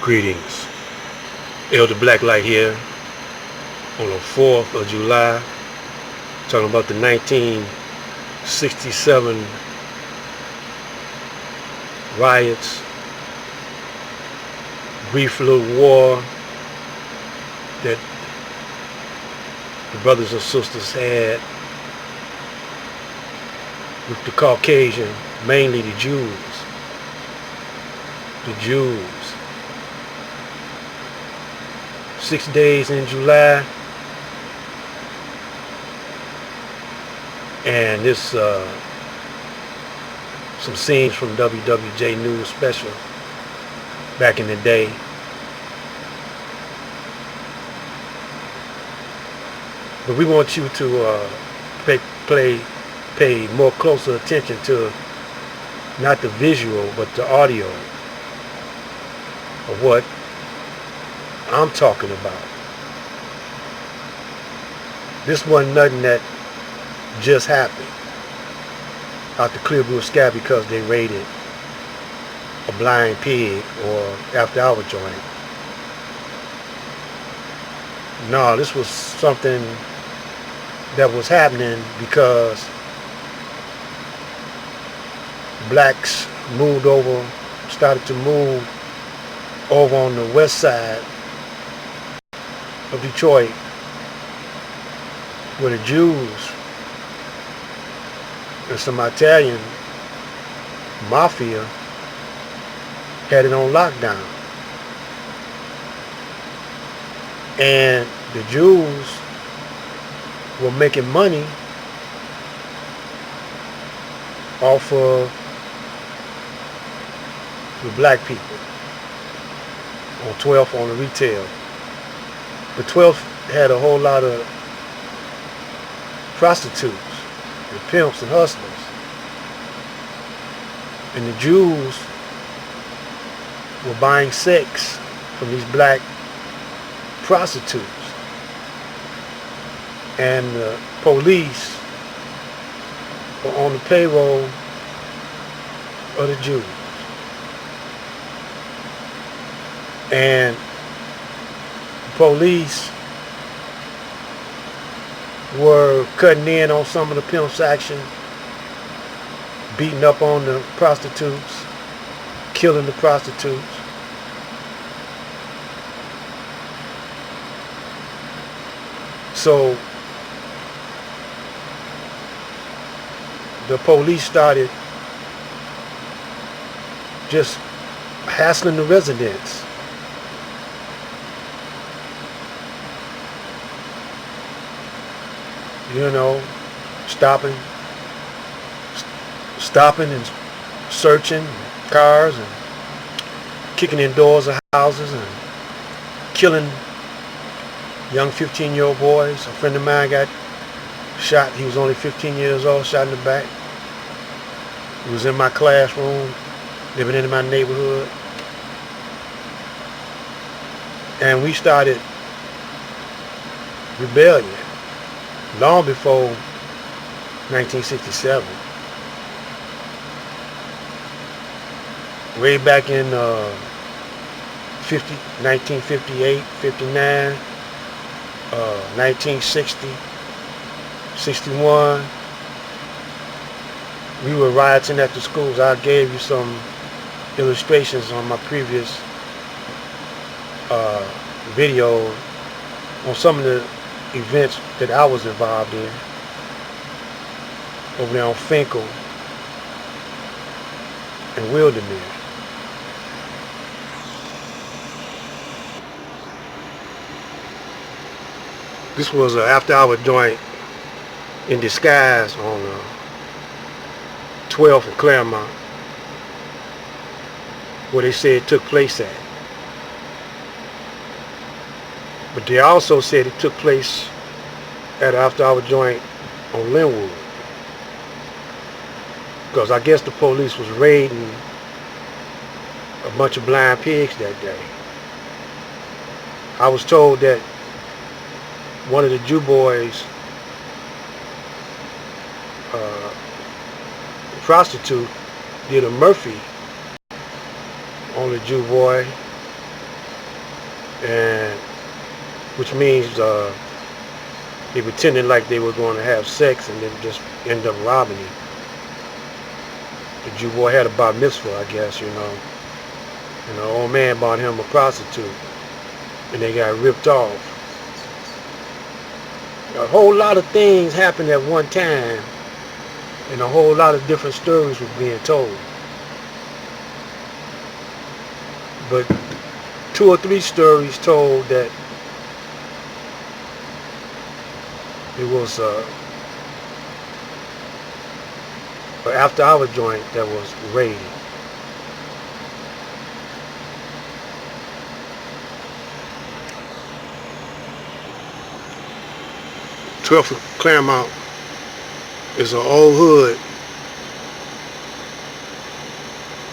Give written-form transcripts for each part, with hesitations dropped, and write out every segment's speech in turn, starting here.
Greetings. Elder Blacklight here on the 4th of July, talking about the 1967 riots, brief little war that the brothers and sisters had with the Caucasian, mainly the Jews. The Jews. 6 days in July, and this some scenes from WWJ News special back in the day. But we want you to pay more closer attention to not the visual but the audio of what I'm talking about. This wasn't nothing that just happened out the clear blue sky because they raided a blind pig or after hour joint. No, this was something that was happening because blacks started to move over on the west side of Detroit, where the Jews and some Italian mafia had it on lockdown. And the Jews were making money off of the black people on 12th on the retail. But 12th had a whole lot of prostitutes and pimps and hustlers. And the Jews were buying sex from these black prostitutes. And the police were on the payroll of the Jews. And police were cutting in on some of the pimps' action, beating up on the prostitutes, killing the prostitutes. So the police started just hassling the residents. You know, stopping and searching cars and kicking in doors of houses and killing young 15-year-old boys. A friend of mine got shot. He was only 15 years old, shot in the back. He was in my classroom, living in my neighborhood. And we started rebellion long before 1967. Way back in 1958, 59, 1960, 61. We were rioting at the schools. I gave you some illustrations on my previous video on some of the events that I was involved in over there on Finkel and Wildermere. This was an after-hour joint in disguise on 12th and Claremont, where they said it took place at. But they also said it took place at an after-hour joint on Linwood, because I guess the police was raiding a bunch of blind pigs that day. I was told that one of the Jew boys, prostitute, did a Murphy on the Jew boy and which means they pretended like they were going to have sex and then just end up robbing him. The Jew boy had a bar mitzvah, I guess, you know. And the old man bought him a prostitute, and they got ripped off. A whole lot of things happened at one time, and a whole lot of different stories were being told. But 2 or 3 stories told that it was after our joint that was raided. Twelfth Claremont is an old hood.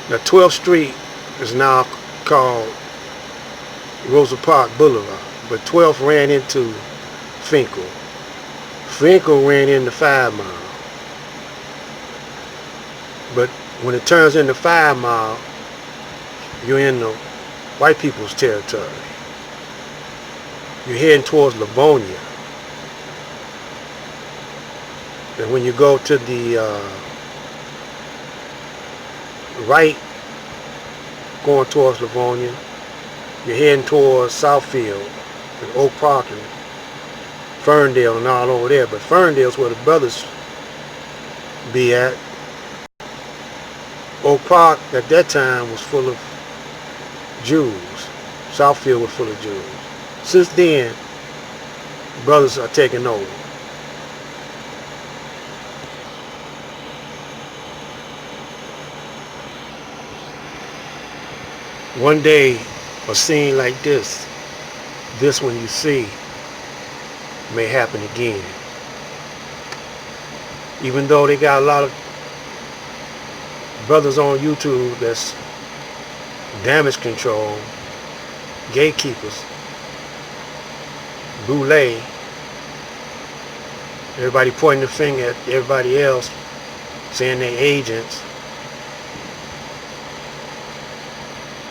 Now 12th Street is now called Rosa Parks Boulevard, but 12th ran into Finkel. Finkel ran into 5 Mile. But when it turns into 5 Mile, you're in the white people's territory. You're heading towards Livonia. And when you go to the right, going towards Livonia, you're heading towards Southfield and Oak Park and Ferndale and all over there. But Ferndale's where the brothers be at. Oak Park at that time was full of Jews. Southfield was full of Jews. Since then, brothers are taking over. One day, a scene like this one you see, may happen again. Even though they got a lot of brothers on YouTube that's damage control, gatekeepers, boule, everybody pointing the finger at everybody else, saying they're agents.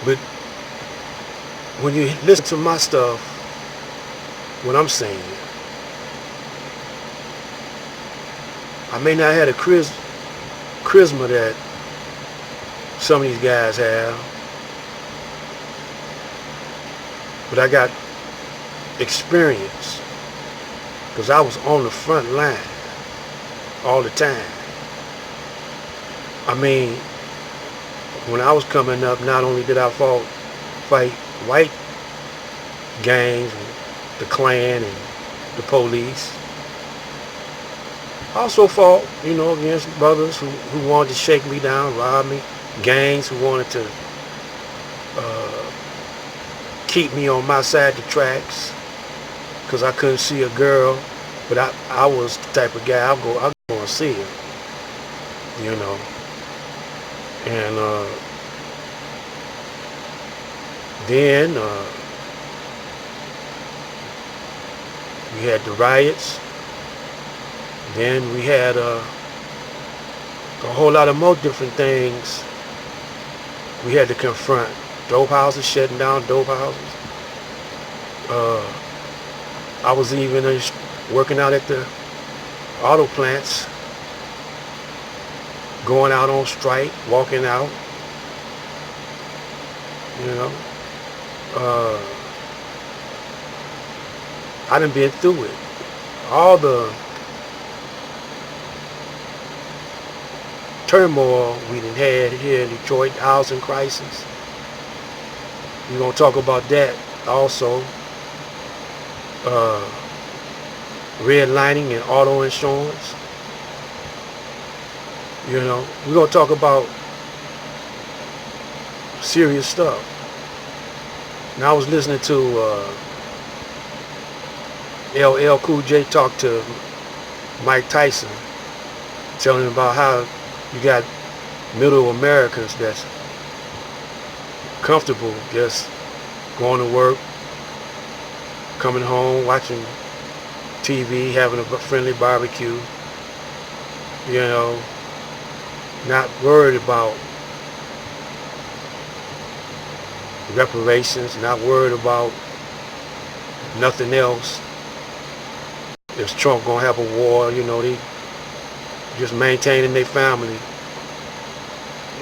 But when you listen to my stuff, what I'm saying, I may not have the charisma that some of these guys have, but I got experience because I was on the front line all the time. I mean, when I was coming up, not only did I fight white gangs, and the Klan and the police, I also fought, you know, against brothers who wanted to shake me down, rob me, gangs who wanted to keep me on my side of the tracks because I couldn't see a girl, but I was the type of guy, I'll go and see her, you know. And then we had the riots. Then we had a whole lot of more different things we had to confront. Dope houses, shutting down dope houses. I was even working out at the auto plants, going out on strike, walking out, you know. I done been through it. All the turmoil we done had here in Detroit, housing crisis. We're going to talk about that also. Redlining and auto insurance. You know, we're going to talk about serious stuff. Now I was listening to LL Cool J talk to Mike Tyson, telling him about how you got middle Americans that's comfortable just going to work, coming home, watching TV, having a friendly barbecue, you know, not worried about reparations, not worried about nothing else. Is Trump gonna have a war? You know, they just maintaining their family.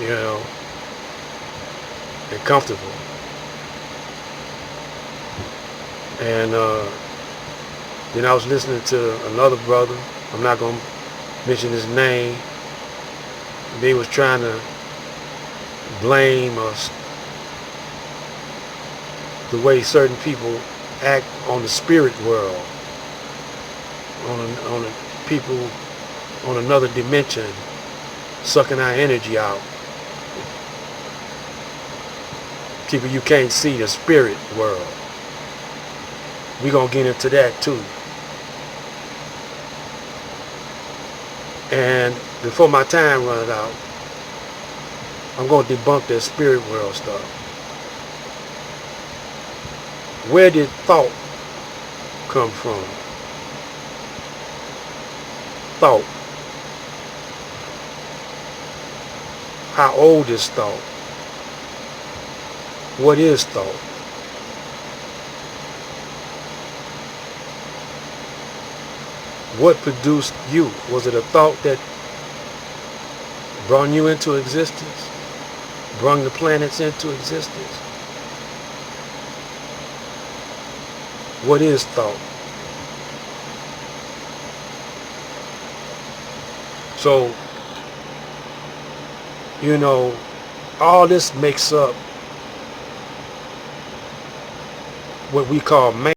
You know, they're comfortable. And then I was listening to another brother. I'm not gonna mention his name. They was trying to blame us the way certain people act on the spirit world, on the people on another dimension, sucking our energy out. People you can't see, the spirit world. We're gonna get into that too. And before my time runs out, I'm gonna debunk that spirit world stuff. Where did thought come from? Thought. How old is thought? What is thought? What produced you? Was it a thought that brought you into existence? Brought the planets into existence? What is thought? So, you know, all this makes up what we call man.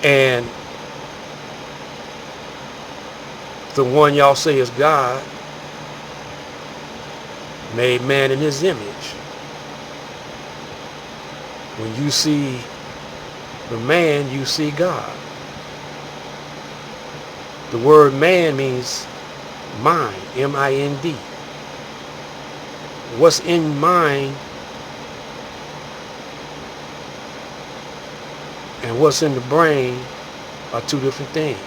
And the one y'all say is God made man in his image. When you see the man, you see God. The word man means mind, M-I-N-D. What's in mind and what's in the brain are two different things.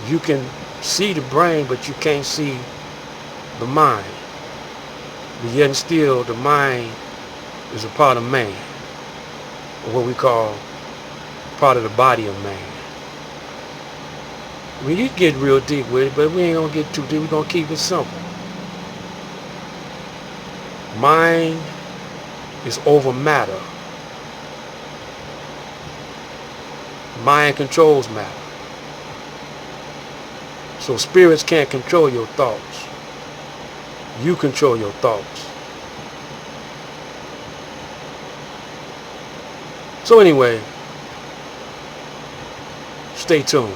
You can see the brain, but you can't see the mind. But yet and still, the mind is a part of man, or what we call part of the body of man. We need to get real deep with it, but we ain't gonna get too deep. We're gonna keep it simple. Mind is over matter. Mind controls matter. So spirits can't control your thoughts. You control your thoughts. So anyway, stay tuned.